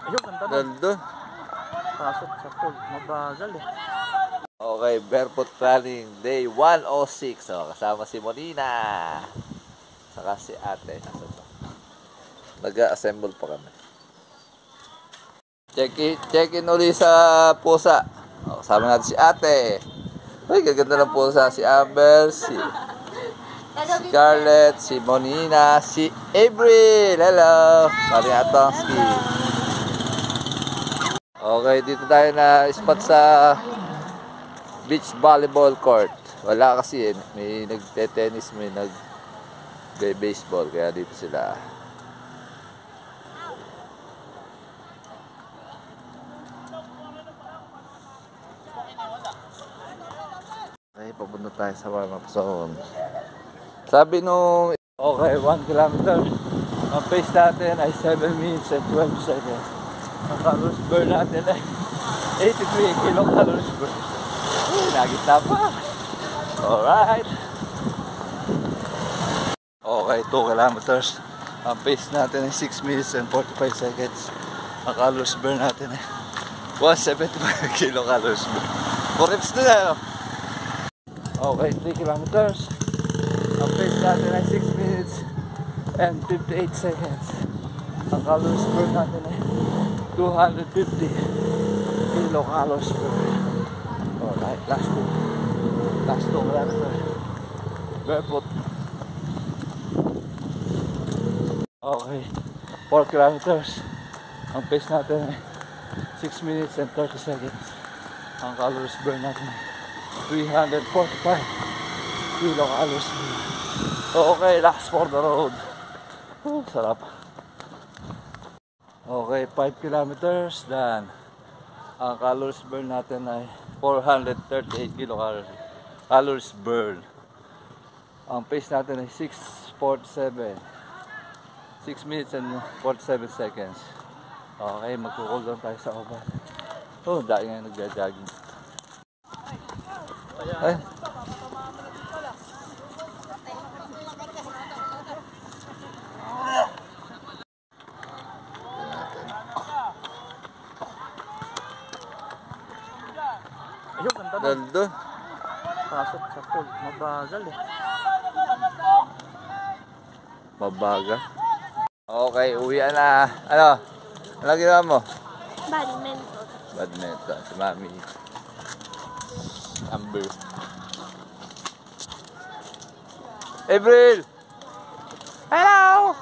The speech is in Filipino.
Ayun, ganda Nandun. Pasok sa full. Mabagal eh. Okay, barefoot running day 106. So, kasama si Monina. Saka si ate. Nag-assemble pa kami. Check-in uli sa pusa. O, kasama natin si ate. Ay, gaganda ng pusa. Si Amber, si Scarlett, si Monina, si April. Hello! Maring Atongski. Okay, dito tayo na spot sa beach volleyball court. Wala kasi may nagte-tennis, may nag-baseball, kaya dito sila. Okay, papunta tayo sa warm-up zone. Sabi nung okay, 1 kilometer, ang pace natin ay 7 minutes and 12 seconds. Ang calories burn natin ay 83 kilocalories burn. Nagitna pa. Alright. Okay, 2 kilometers. Ang pace natin ay 6 minutes and 45 seconds. Ang calories burn natin ay 175 kilocalories burn. 4 reps na yan. Okay, 3 kilometers. Ang pace natin ay 6 minutes and 58 seconds. Ang calories burn natin ay 250 kilocalories burn. Alright, last two kilometers. Barefoot. Okay, 4 kilometers. Ang pace natin ay 6 minutes and 30 seconds. Ang calories burn natin ay 345 kilocalories burn. Okay, last for the road. Sarap. Okay, 5 kilometers. Done. Ang calories burn natin ay 438 kilocalories burn. Ang pace natin ay 6:47. 6 minutes and 47 seconds. Okay, magkukul down tayo sa oven. Oh, dahil nga nagja-jogging. Ay. Ayun, ganda Nandun. Pasok sa full. Mabagal eh. Mabagal. Okay, uwian na. Ano? Ano ginawa mo? Badminton. Badminton. Si Mami. Amber. April! Hello!